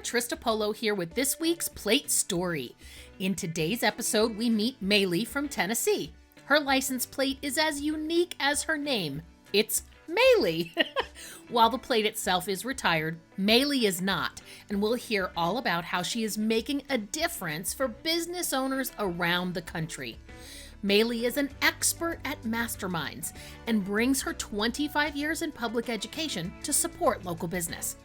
Trista Polo here with this week's Plate Story. In today's episode, we meet Maelea from Tennessee. Her license plate is as unique as her name. It's Maelea. While the plate itself is retired, Maelea is not, and we'll hear all about how she is making a difference for business owners around the country. Maelea is an expert at masterminds and brings her 25 years in public education to support local business.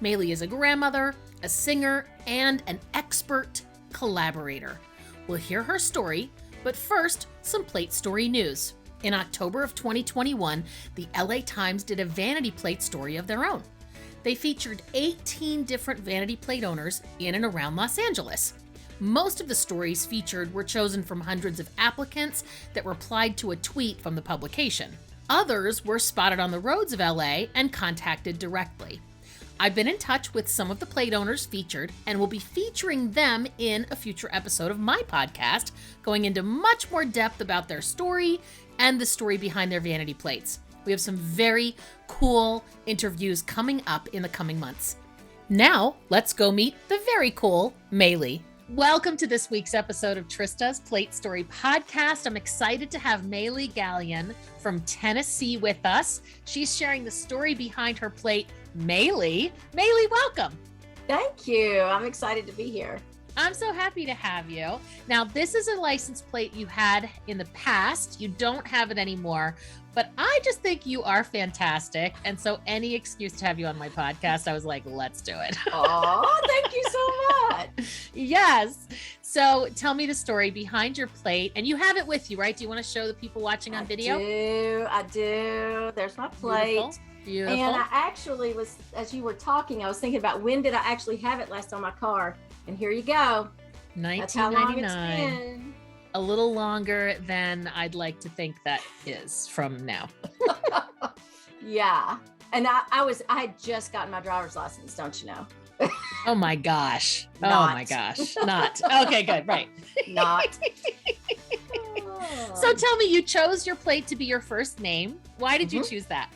Maelea is a grandmother, a singer, and an expert collaborator. We'll hear her story, but first, some Plate Story news. In October of 2021, the LA Times did a vanity plate story of their own. They featured 18 different vanity plate owners in and around Los Angeles. Most of the stories featured were chosen from hundreds of applicants that replied to a tweet from the publication. Others were spotted on the roads of LA and contacted directly. I've been in touch with some of the plate owners featured and will be featuring them in a future episode of my podcast, going into much more depth about their story and the story behind their vanity plates. We have some very cool interviews coming up in the coming months. Now, let's go meet the very cool Maelea. Welcome to this week's episode of Trista's Plate Story podcast. I'm excited to have Maelea Gallion from Tennessee with us. She's sharing the story behind her plate, Maelea. Maelea, welcome. Thank you. I'm excited to be here. I'm so happy to have you. Now, this is a license plate you had in the past. You don't have it anymore, but I just think you are fantastic. And so any excuse to have you on my podcast, I was like, let's do it. Oh, thank you so much. Yes. So tell me the story behind your plate. And you have it with you, right? Do you want to show the people watching on video? I do. There's my plate. Beautiful. And I actually was, as you were talking, I was thinking about when did I actually have it last on my car? And here you go. 1999. That's how long it's been. A little longer than I'd like to think that is from now. Yeah. And I had just gotten my driver's license, don't you know? Oh my gosh. Not. Oh my gosh. Not. Okay, good. Right. Not. So tell me, you chose your plate to be your first name. Why did you choose that?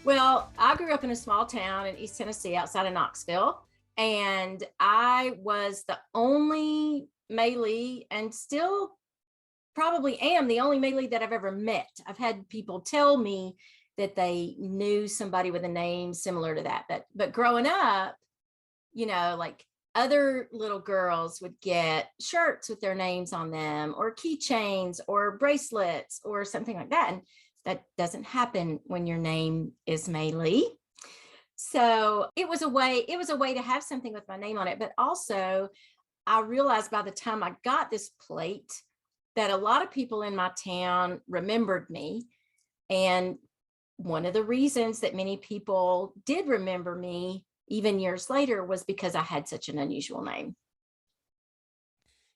Well, I grew up in a small town in East Tennessee outside of Knoxville. And I was the only Maelea, and still probably am the only Maelea that I've ever met. I've had people tell me that they knew somebody with a name similar to that. But growing up, you know, like other little girls would get shirts with their names on them, or keychains or bracelets or something like that. And that doesn't happen when your name is Maelea. So it was a way to have something with my name on it. But also I realized by the time I got this plate that a lot of people in my town remembered me. And one of the reasons that many people did remember me even years later was because I had such an unusual name.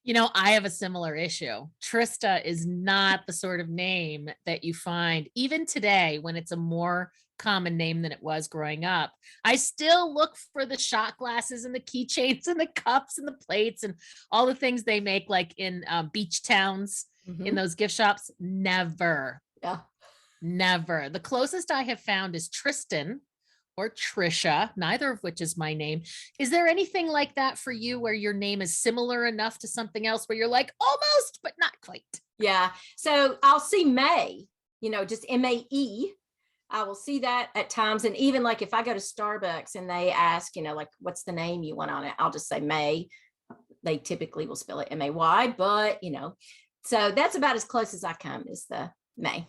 You know, I have a similar issue. Trista is not the sort of name that you find even today when it's a more common name than it was growing up. I still look for the shot glasses and the keychains and the cups and the plates and all the things they make like in beach towns, in those gift shops. Never. Yeah. Never. The closest I have found is Tristan or Trisha, neither of which is my name. Is there anything like that for you where your name is similar enough to something else where you're like almost, but not quite? Yeah. So I'll see May, you know, just M-A-E. I will see that at times. And even like if I go to Starbucks and they ask, you know, like, what's the name you want on it? I'll just say May. They typically will spell it M-A-Y, but you know, so that's about as close as I come is the May.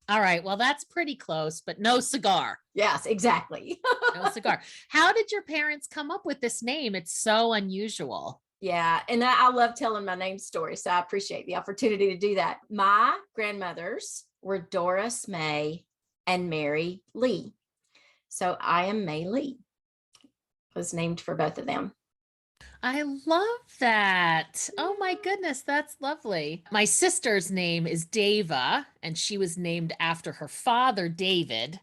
All right. Well, that's pretty close, but no cigar. Yes, exactly. No cigar. How did your parents come up with this name? It's so unusual. Yeah. And I love telling my name story. So I appreciate the opportunity to do that. My grandmothers were Doris May and Mary Lee. So I am Maelea. Was named for both of them. I love that. Oh my goodness, that's lovely. My sister's name is Dava, and she was named after her father, David.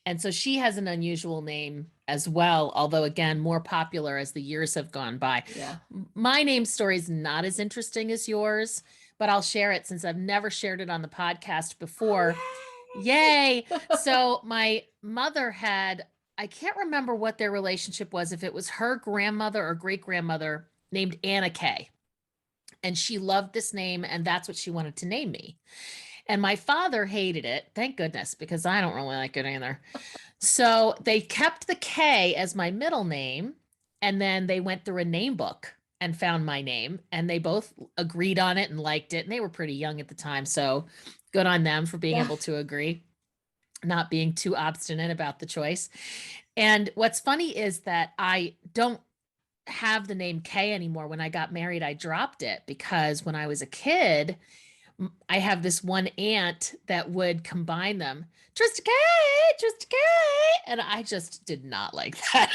And so she has an unusual name as well, although again, more popular as the years have gone by. Yeah. My name story is not as interesting as yours, but I'll share it since I've never shared it on the podcast before. Yay. So my mother had I can't remember what their relationship was, if it was her grandmother or great grandmother named Anna Kay. And she loved this name, and that's what she wanted to name me. And my father hated it, thank goodness, because I don't really like it either. So they kept the K as my middle name, and then they went through a name book and found my name, and they both agreed on it and liked it. And they were pretty young at the time, so good on them for being Yeah. able to agree, not being too obstinate about the choice. And what's funny is that I don't have the name Kay anymore. When I got married, I dropped it because when I was a kid, I have this one aunt that would combine them. Trista K, Trista K. And I just did not like that.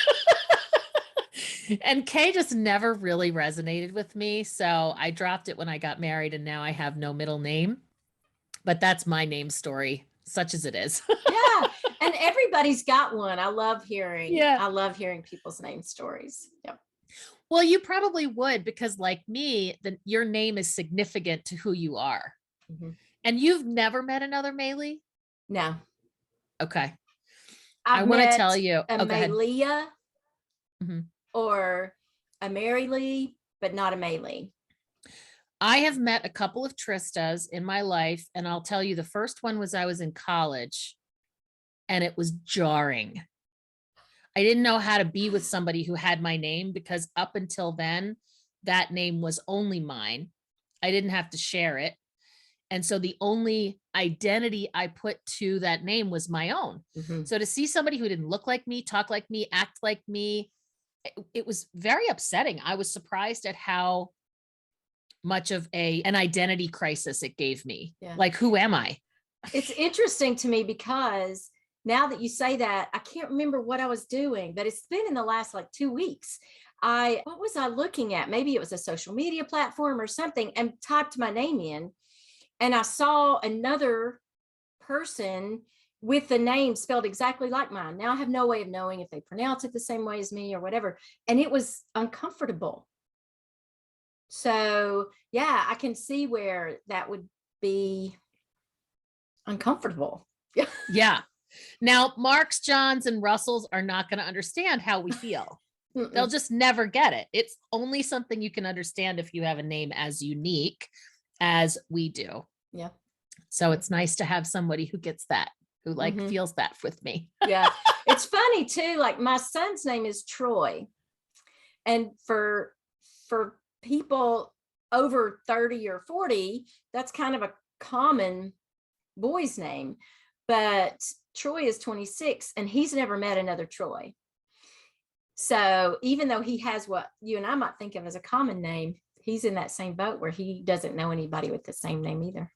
And K just never really resonated with me. So I dropped it when I got married, and now I have no middle name. But that's my name story, such as it is. Yeah. And everybody's got one. I love hearing people's name stories. Yep. Well, you probably would, because like me, your name is significant to who you are. Mm-hmm. And you've never met another Maelea? No. Okay. I I've want to met tell you. a Oh, go ahead. Maelea Mhm. or a Mary Lee, but not a Maelea. I have met a couple of Tristas in my life, and I'll tell you, the first one was I was in college, and it was jarring. I didn't know how to be with somebody who had my name, because up until then, that name was only mine. I didn't have to share it. And so the only identity I put to that name was my own. Mm-hmm. So to see somebody who didn't look like me, talk like me, act like me, it was very upsetting. I was surprised at how much of an identity crisis it gave me. Yeah. Like, who am I? It's interesting to me because now that you say that, I can't remember what I was doing, but it's been in the last like 2 weeks. What was I looking at? Maybe it was a social media platform or something, and typed my name in, and I saw another person with the name spelled exactly like mine. Now I have no way of knowing if they pronounce it the same way as me or whatever. And it was uncomfortable. So yeah, I can see where that would be uncomfortable. Yeah. Now, Marks, Johns, and Russells are not going to understand how we feel. They'll just never get it. It's only something you can understand if you have a name as unique as we do. Yeah. So it's nice to have somebody who gets that, who like feels that with me. Yeah. It's funny too. Like my son's name is Troy. And for people over 30 or 40, that's kind of a common boy's name. But Troy is 26 and he's never met another Troy. So even though he has what you and I might think of as a common name, he's in that same boat where he doesn't know anybody with the same name either.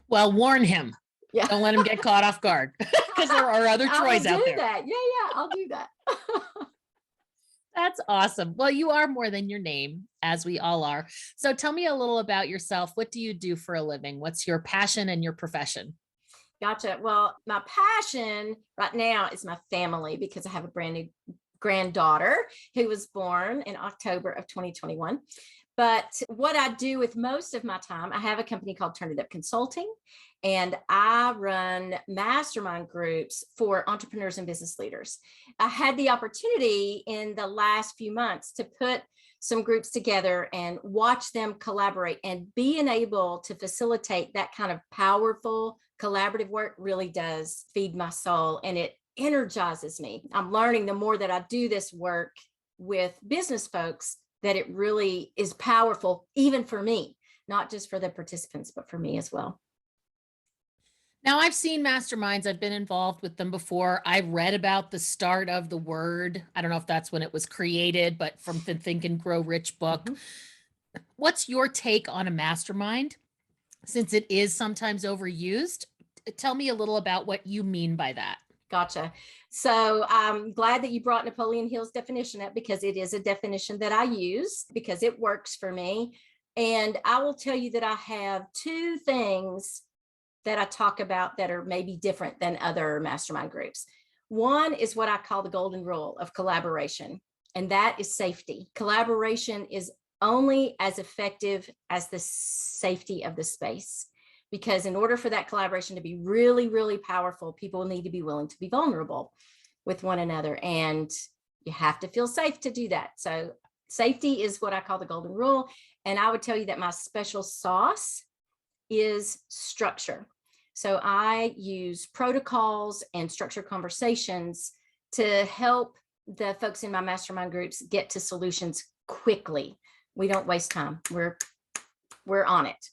Well, warn him. Yeah. Don't let him get caught off guard, because there are other Troys out there. That. Yeah, I'll do that. That's awesome. Well, you are more than your name, as we all are. So tell me a little about yourself. What do you do for a living? What's your passion and your profession? Gotcha. Well, my passion right now is my family, because I have a brand new granddaughter who was born in October of 2021. But what I do with most of my time, I have a company called Turn It Up Consulting, and I run mastermind groups for entrepreneurs and business leaders. I had the opportunity in the last few months to put some groups together and watch them collaborate, and being able to facilitate that kind of powerful collaborative work really does feed my soul, and it energizes me. I'm learning the more that I do this work with business folks that it really is powerful, even for me, not just for the participants, but for me as well. Now, I've seen masterminds. I've been involved with them before. I've read about the start of the word. I don't know if that's when it was created, but from the Think and Grow Rich book. What's your take on a mastermind? Since it is sometimes overused, tell me a little about what you mean by that. Gotcha. So I'm glad that you brought Napoleon Hill's definition up, because it is a definition that I use because it works for me. And I will tell you that I have two things that I talk about that are maybe different than other mastermind groups. One is what I call the golden rule of collaboration, and that is safety. Collaboration is only as effective as the safety of the space. Because in order for that collaboration to be really, really powerful, people need to be willing to be vulnerable. with one another. And you have to feel safe to do that. So safety is what I call the golden rule. And I would tell you that my special sauce is structure. So I use protocols and structured conversations to help the folks in my mastermind groups get to solutions quickly. We don't waste time. We're on it.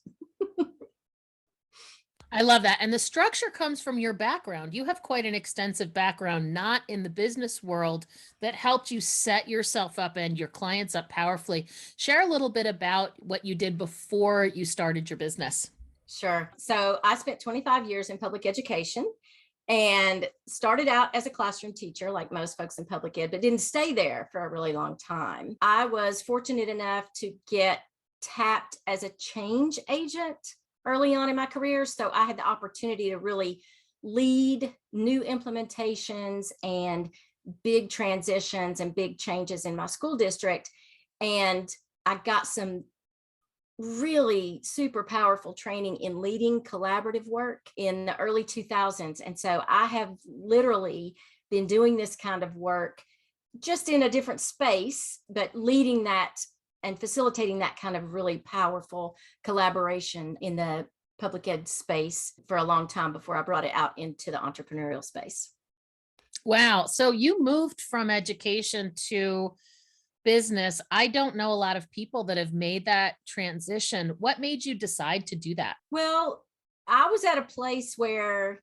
I love that. And the structure comes from your background. You have quite an extensive background, not in the business world, that helped you set yourself up and your clients up powerfully. Share a little bit about what you did before you started your business. Sure. So I spent 25 years in public education and started out as a classroom teacher, like most folks in public ed, but didn't stay there for a really long time. I was fortunate enough to get tapped as a change agent early on in my career. So I had the opportunity to really lead new implementations and big transitions and big changes in my school district. And I got some really super powerful training in leading collaborative work in the early 2000s. And so I have literally been doing this kind of work just in a different space, but leading that and facilitating that kind of really powerful collaboration in the public ed space for a long time before I brought it out into the entrepreneurial space. Wow. So you moved from education to business. I don't know a lot of people that have made that transition. What made you decide to do that? Well, I was at a place where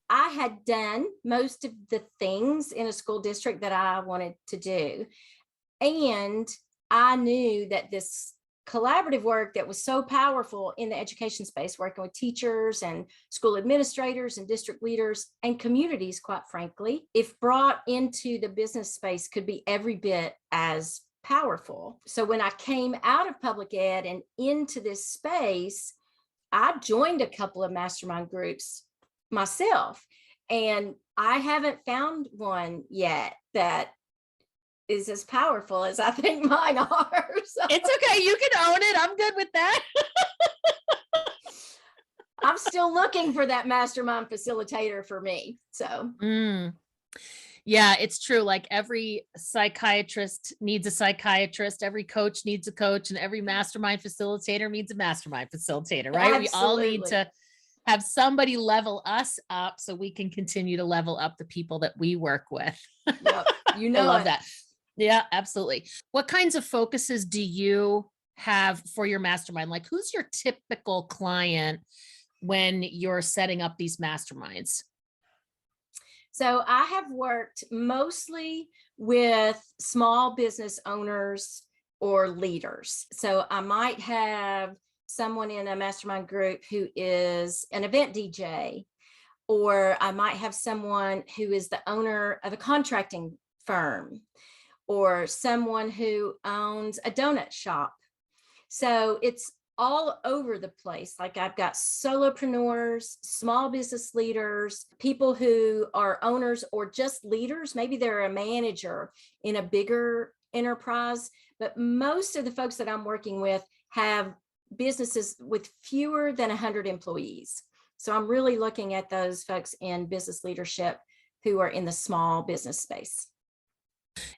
I had done most of the things in a school district that I wanted to do. And I knew that this collaborative work that was so powerful in the education space, working with teachers and school administrators and district leaders and communities, quite frankly, if brought into the business space, could be every bit as powerful. So when I came out of public ed and into this space, I joined a couple of mastermind groups myself, and I haven't found one yet that is as powerful as I think mine are. So It's okay. You can own it. I'm good with that. I'm still looking for that mastermind facilitator for me. So Yeah, it's true. Like every psychiatrist needs a psychiatrist, every coach needs a coach, and every mastermind facilitator needs a mastermind facilitator, right? absolutely. We all need to have somebody level us up so we can continue to level up the people that we work with. Yep. You I know love it. that. Yeah, absolutely. What kinds of focuses do you have for your mastermind? Like, who's your typical client when you're setting up these masterminds? So I have worked mostly with small business owners or leaders. So I might have someone in a mastermind group who is an event DJ, or I might have someone who is the owner of a contracting firm, or someone who owns a donut shop. So it's all over the place. Like I've got solopreneurs, small business leaders, people who are owners or just leaders. Maybe they're a manager in a bigger enterprise, but most of the folks that I'm working with have businesses with fewer than 100 employees. So I'm really looking at those folks in business leadership who are in the small business space.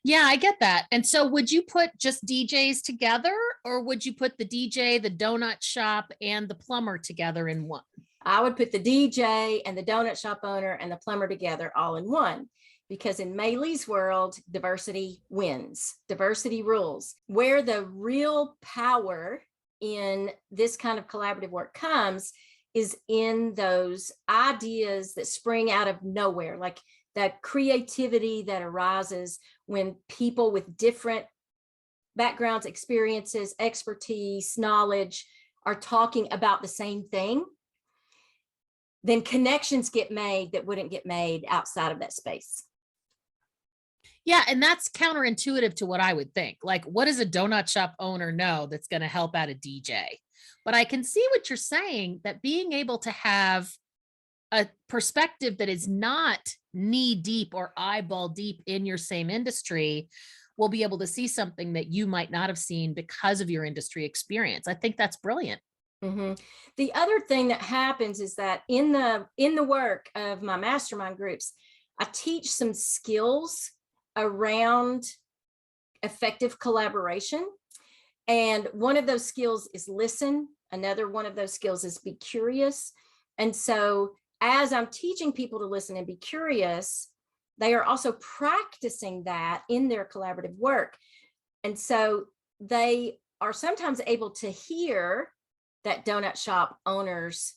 Yeah, I get that. And so would you put just DJs together, or would you put the DJ, the donut shop, and the plumber together in one? I would put the DJ and the donut shop owner and the plumber together all in one, because in Maelea's world, diversity wins, diversity rules. Where the real power in this kind of collaborative work comes is in those ideas that spring out of nowhere, like that creativity that arises when people with different backgrounds, experiences, expertise, knowledge are talking about the same thing. Then connections get made that wouldn't get made outside of that space. Yeah, and that's counterintuitive to what I would think. Like, what does a donut shop owner know that's going to help out a DJ? But I can see what you're saying, that being able to have a perspective that is not knee deep or eyeball deep in your same industry will be able to see something that you might not have seen because of your industry experience. I think that's brilliant. Mm-hmm. The other thing that happens is that in the work of my mastermind groups, I teach some skills around effective collaboration. And one of those skills is listen. Another one of those skills is be curious. And so as I'm teaching people to listen and be curious, they are also practicing that in their collaborative work. And so they are sometimes able to hear that donut shop owner's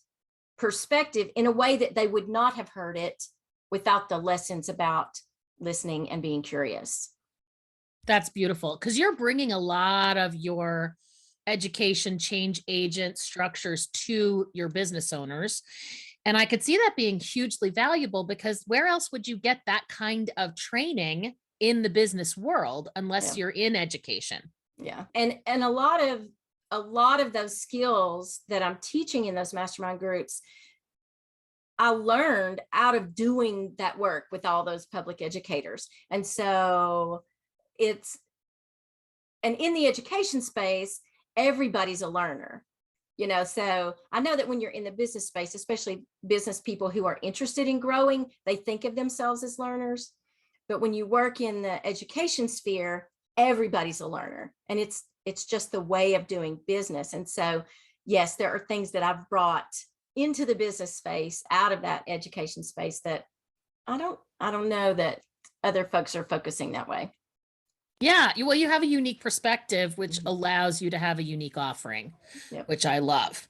perspective in a way that they would not have heard it without the lessons about listening and being curious. That's beautiful, because you're bringing a lot of your education change agent structures to your business owners. And I could see that being hugely valuable, because where else would you get that kind of training in the business world unless you're in education? Yeah. And a lot of those skills that I'm teaching in those mastermind groups, I learned out of doing that work with all those public educators. And so and in the education space, everybody's a learner, so I know that when you're in the business space, especially business people who are interested in growing, they think of themselves as learners. But when you work in the education sphere, everybody's a learner, and it's just the way of doing business. And so, yes, there are things that I've brought into the business space out of that education space that I don't know that other folks are focusing that way. Yeah, well, you have a unique perspective, which allows you to have a unique offering, which I love.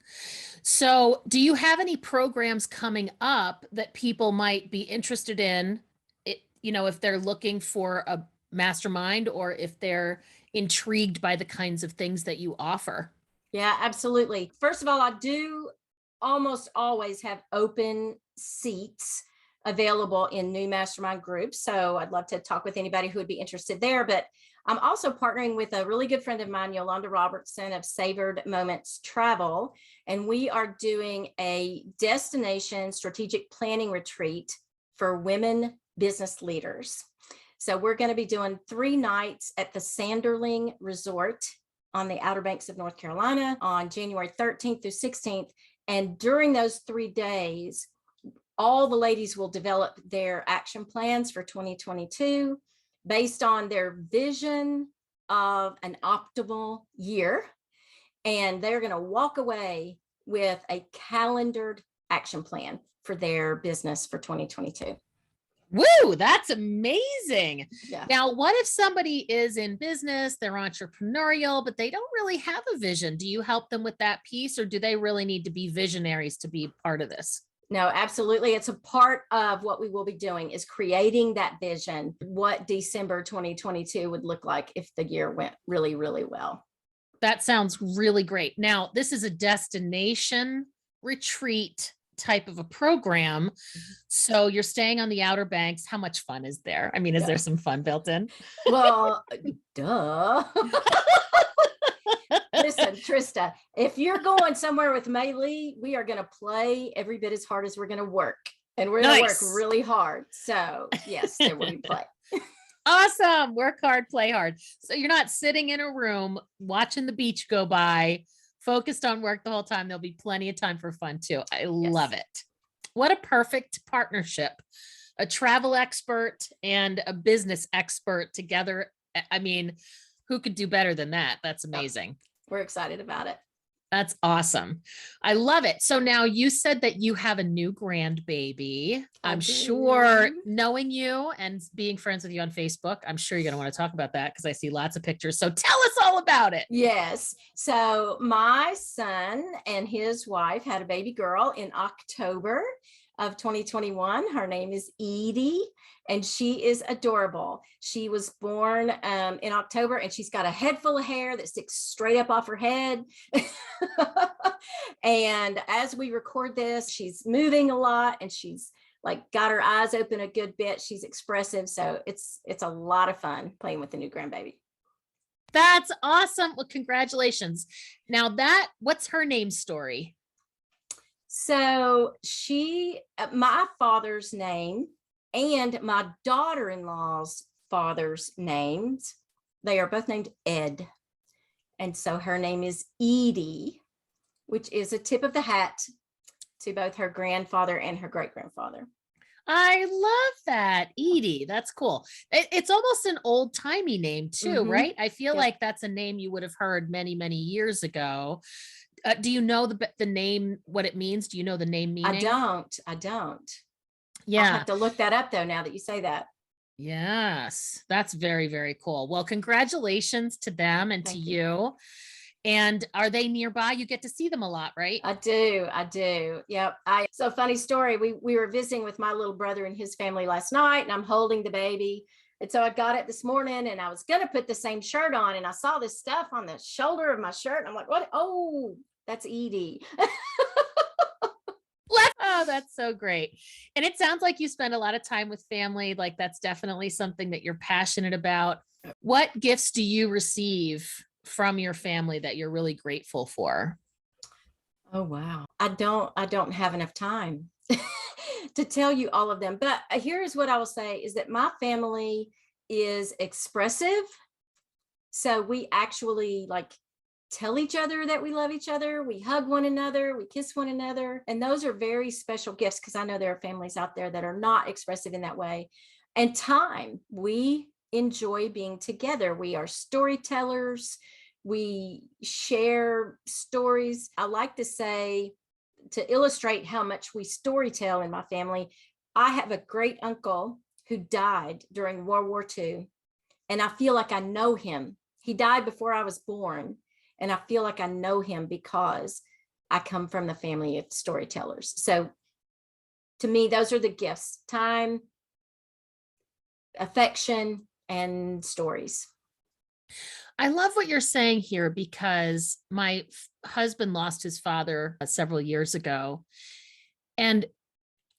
So, do you have any programs coming up that people might be interested in, if they're looking for a mastermind, or if they're intrigued by the kinds of things that you offer? Yeah, absolutely. First of all, I do almost always have open seats available in new mastermind groups. So I'd love to talk with anybody who would be interested there. But I'm also partnering with a really good friend of mine, Yolanda Robertson of Savored Moments Travel. And we are doing a destination strategic planning retreat for women business leaders. So we're going to be doing 3 nights at the Sanderling Resort on the Outer Banks of North Carolina on January 13th through 16th. And during those 3 days, all the ladies will develop their action plans for 2022 based on their vision of an optimal year. And they're going to walk away with a calendared action plan for their business for 2022. Woo, that's amazing. Yeah. Now, what if somebody is in business, they're entrepreneurial, but they don't really have a vision? Do you help them with that piece, or do they really need to be visionaries to be part of this? No, absolutely. It's a part of what we will be doing, is creating that vision, what December 2022 would look like if the year went really, really well. That sounds really great. Now, this is a destination retreat type of a program. So you're staying on the Outer Banks. How much fun is there? I mean, is there some fun built in? Well, duh. Listen, Trista, if you're going somewhere with Maelea, we are going to play every bit as hard as we're going to work. And we're going to work really hard. So yes, there will be play. Awesome. Work hard, play hard. So you're not sitting in a room watching the beach go by, focused on work the whole time. There'll be plenty of time for fun too. I love it. What a perfect partnership. A travel expert and a business expert together. I mean, who could do better than that? That's amazing. We're excited about it. That's awesome. I love it. So now you said that you have a new grandbaby. I'm sure, knowing you and being friends with you on Facebook, I'm sure you're going to want to talk about that, because I see lots of pictures. So tell us all about it. Yes. So my son and his wife had a baby girl in October of 2021. Her name is Edie, and she is adorable. She was born in October, and she's got a head full of hair that sticks straight up off her head. And as we record this, she's moving a lot, and she's like got her eyes open a good bit. She's expressive. So it's a lot of fun playing with the new grandbaby. That's awesome. Well, congratulations. Now what's her name story? So my father's name and my daughter-in-law's father's names, they are both named Ed. And so her name is Edie, which is a tip of the hat to both her grandfather and her great-grandfather. I love that. Edie. That's cool. It's almost an old timey name too, Mm-hmm. right? I feel Yep. like that's a name you would have heard many, many years ago. Do you know the name, what it means? Do you know the name I meaning? don't. I don't. I'll Yeah. have to look that up though, now that you say that. Yes. That's very, very cool. Well, congratulations to them and to Thank you. you. And are they nearby? You get to see them a lot, right? I do. I do. Yep. So funny story. We were visiting with my little brother and his family last night, and I'm holding the baby. And so I got it this morning and I was gonna put the same shirt on, and I saw this stuff on the shoulder of my shirt. And I'm like, what? Oh, that's Edie. Oh, that's so great. And it sounds like you spend a lot of time with family. Like that's definitely something that you're passionate about. What gifts do you receive from your family that you're really grateful for? Oh wow. I don't have enough time to tell you all of them. But here's what I will say is that my family is expressive. So we actually like tell each other that we love each other. We hug one another, we kiss one another. And those are very special gifts because I know there are families out there that are not expressive in that way. And time, we enjoy being together. We are storytellers. We share stories. I like to say, to illustrate how much we storytell in my family, I have a great uncle who died during World War II, and I feel like I know him. He died before I was born, and I feel like I know him because I come from the family of storytellers. So to me, those are the gifts: time, affection, and stories. I love what you're saying here because my husband lost his father several years ago. And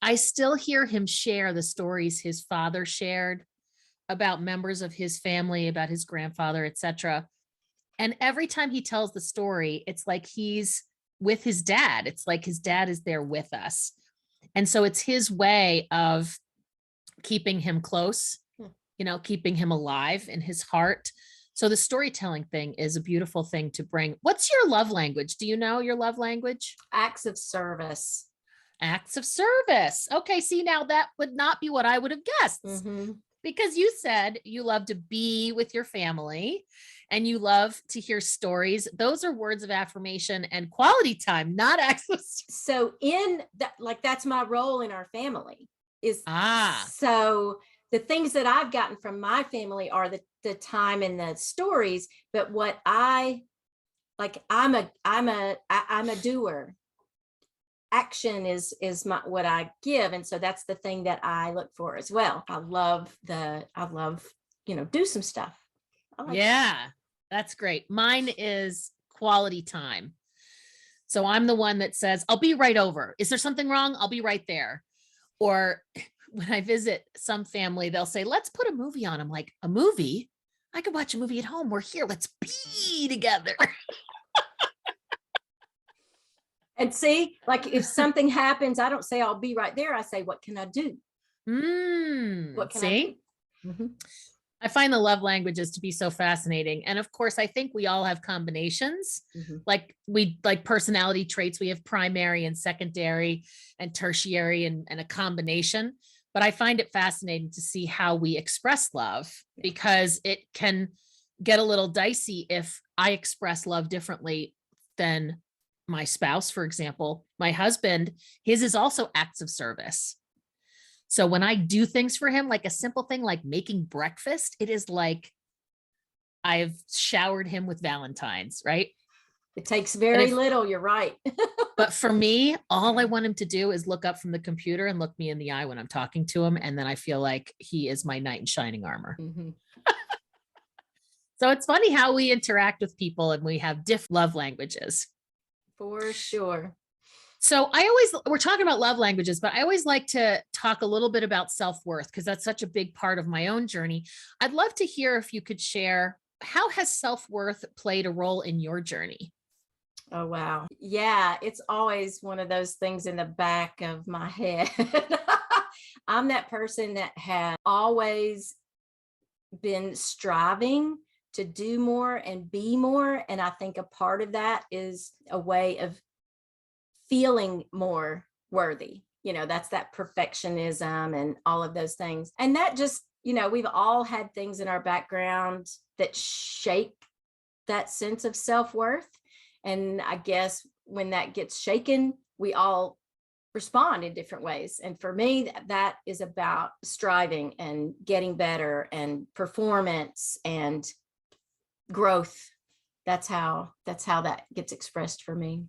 I still hear him share the stories his father shared about members of his family, about his grandfather, etc. And every time he tells the story, it's like he's with his dad. It's like his dad is there with us. And so it's his way of keeping him close, keeping him alive in his heart. So the storytelling thing is a beautiful thing to bring. What's your love language? Do you know your love language? Acts of service. Acts of service. Okay, see, now that would not be what I would have guessed. Mm-hmm. Because you said you love to be with your family and you love to hear stories. Those are words of affirmation and quality time, not access. So in that, like, that's my role in our family is Ah, so the things that I've gotten from my family are the time and the stories, but what I like, I'm a doer. Action is my what I give, and so that's the thing that I look for as well. I love do some stuff. I like yeah, that's great. Mine is quality time. So I'm the one that says, I'll be right over. Is there something wrong? I'll be right there. Or when I visit some family, they'll say, let's put a movie on. I'm like, a movie? I could watch a movie at home. We're here. Let's be together. And see, like if something happens, I don't say I'll be right there. I say, what can I do? What can I do? See? Mm-hmm. I find the love languages to be so fascinating. And of course, I think we all have combinations. Mm-hmm. Like personality traits. We have primary and secondary and tertiary and a combination. But I find it fascinating to see how we express love because it can get a little dicey if I express love differently than my spouse, for example. My husband, his is also acts of service. So when I do things for him, like a simple thing like making breakfast, it is like I've showered him with Valentine's, right? It takes very little. You're right. But for me, all I want him to do is look up from the computer and look me in the eye when I'm talking to him. And then I feel like he is my knight in shining armor. Mm-hmm. So it's funny how we interact with people and we have different love languages. For sure. So we're talking about love languages, but I always like to talk a little bit about self-worth because that's such a big part of my own journey. I'd love to hear if you could share, how has self-worth played a role in your journey? Oh, wow. Yeah, it's always one of those things in the back of my head. I'm that person that has always been striving to do more and be more. And I think a part of that is a way of feeling more worthy. that's that perfectionism and all of those things. And that just, we've all had things in our background that shake that sense of self-worth. And I guess when that gets shaken, we all respond in different ways. And for me, that is about striving and getting better and performance and growth. That's how that gets expressed for me.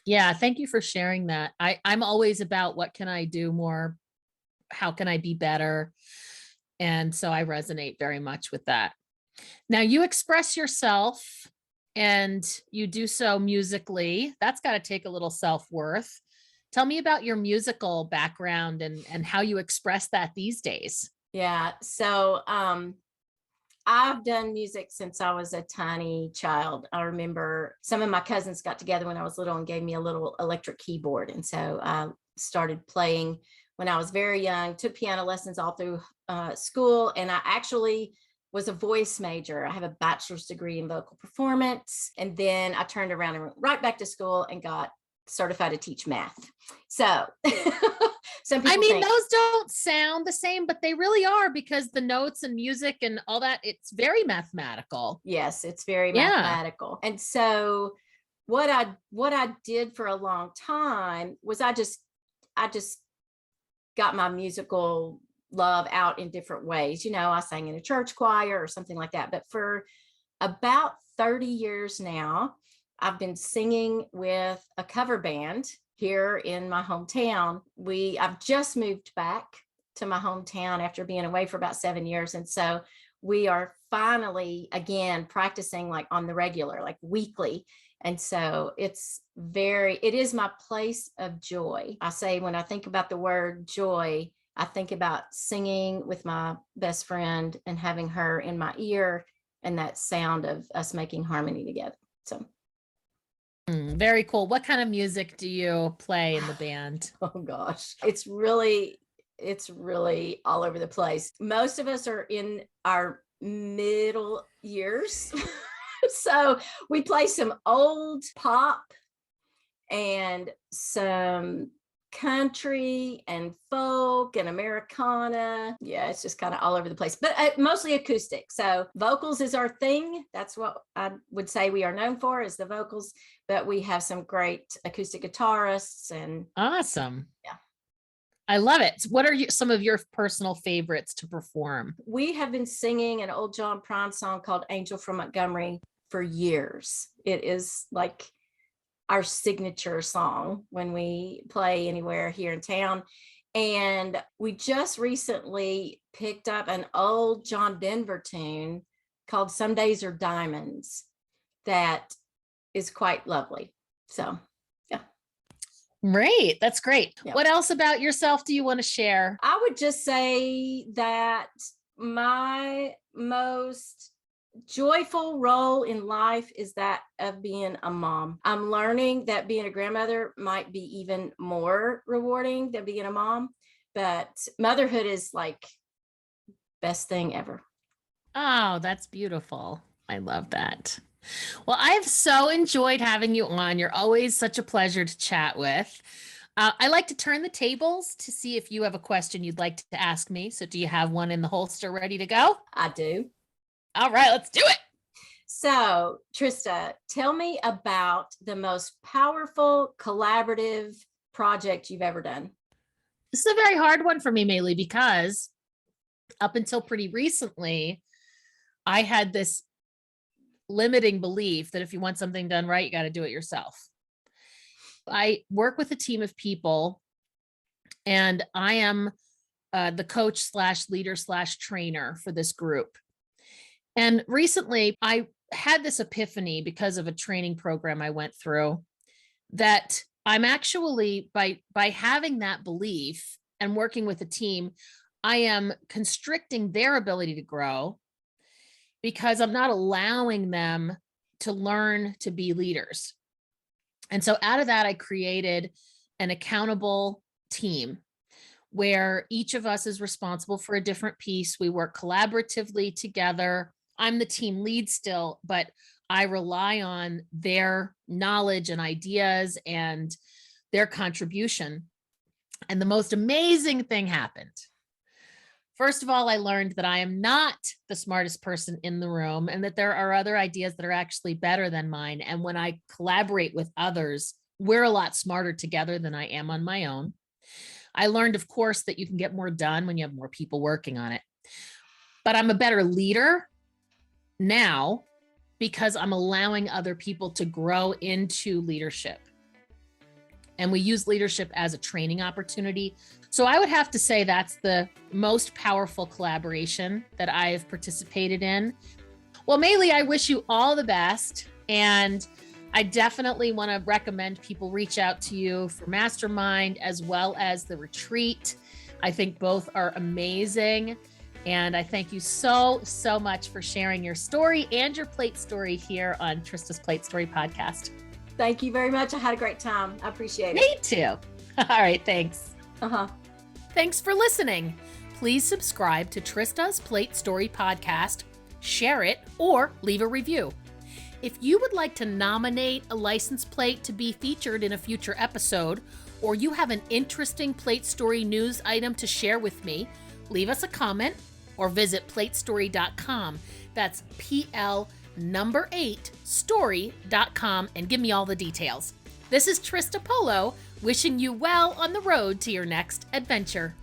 Yeah, thank you for sharing that. I'm always about what can I do more? How can I be better? And so I resonate very much with that. Now you express yourself and you do so musically. That's got to take a little self-worth. Tell me about your musical background and how you express that these days. Yeah. So I've done music since I was a tiny child. I remember some of my cousins got together when I was little and gave me a little electric keyboard. And so I started playing when I was very young, took piano lessons all through school. And I actually was a voice major. I have a bachelor's degree in vocal performance. And then I turned around and went right back to school and got certified to teach math. So some people think those don't sound the same, but they really are, because the notes and music and all that, it's very mathematical. Yes, it's very mathematical. And so what I did for a long time was I just got my musical love out in different ways. I sang in a church choir or something like that. But for about 30 years now, I've been singing with a cover band here in my hometown. I've just moved back to my hometown after being away for about 7 years. And so we are finally again practicing like on the regular, like weekly. And so it is my place of joy. I say, when I think about the word joy, I think about singing with my best friend and having her in my ear and that sound of us making harmony together. So very cool. What kind of music do you play in the band? Oh gosh, it's really all over the place. Most of us are in our middle years. So we play some old pop and some country and folk and Americana. Yeah, it's just kind of all over the place, but mostly acoustic. So vocals is our thing. That's what I would say we are known for, is the vocals, but we have some great acoustic guitarists. And awesome. Yeah, I love it. What are some of your personal favorites to perform? We have been singing an old John Prine song called Angel from Montgomery for years. It is like our signature song when we play anywhere here in town. And we just recently picked up an old John Denver tune called Some Days Are Diamonds that is quite lovely. So, yeah. Great. That's great. Yeah. What else about yourself do you want to share? I would just say that my most joyful role in life is that of being a mom. I'm learning that being a grandmother might be even more rewarding than being a mom, but motherhood is like best thing ever. Oh, that's beautiful. I love that. Well, I've so enjoyed having you on. You're always such a pleasure to chat with. I like to turn the tables to see if you have a question you'd like to ask me. So do you have one in the holster ready to go? I do. All right, let's do it. So, Trista, tell me about the most powerful collaborative project you've ever done. This is a very hard one for me, Maelea, because up until pretty recently, I had this limiting belief that if you want something done right, you got to do it yourself. I work with a team of people, and I am the coach / leader / trainer for this group. And recently I had this epiphany because of a training program I went through, that I'm actually, by having that belief and working with a team, I am constricting their ability to grow, because I'm not allowing them to learn to be leaders. And so out of that, I created an accountable team where each of us is responsible for a different piece. We work collaboratively together. I'm the team lead still, but I rely on their knowledge and ideas and their contribution And the most amazing thing happened. First of all, I learned that I am not the smartest person in the room and that there are other ideas that are actually better than mine. And when I collaborate with others, we're a lot smarter together than I am on my own. I learned, of course, that you can get more done when you have more people working on it. But I'm a better leader now because I'm allowing other people to grow into leadership. And we use leadership as a training opportunity. So I would have to say that's the most powerful collaboration that I have participated in. Well, Maelea, I wish you all the best. And I definitely want to recommend people reach out to you for Mastermind as well as the retreat. I think both are amazing. And I thank you so much for sharing your story and your plate story here on Trista's Plate Story podcast. Thank you very much. I had a great time. I appreciate it. Me too. All right. Thanks. Thanks for listening. Please subscribe to Trista's Plate Story podcast, share it, or leave a review. If you would like to nominate a license plate to be featured in a future episode, or you have an interesting Plate Story news item to share with me, leave us a comment or visit platestory.com. That's PL8STORY.com and give me all the details. This is Trista Polo, wishing you well on the road to your next adventure.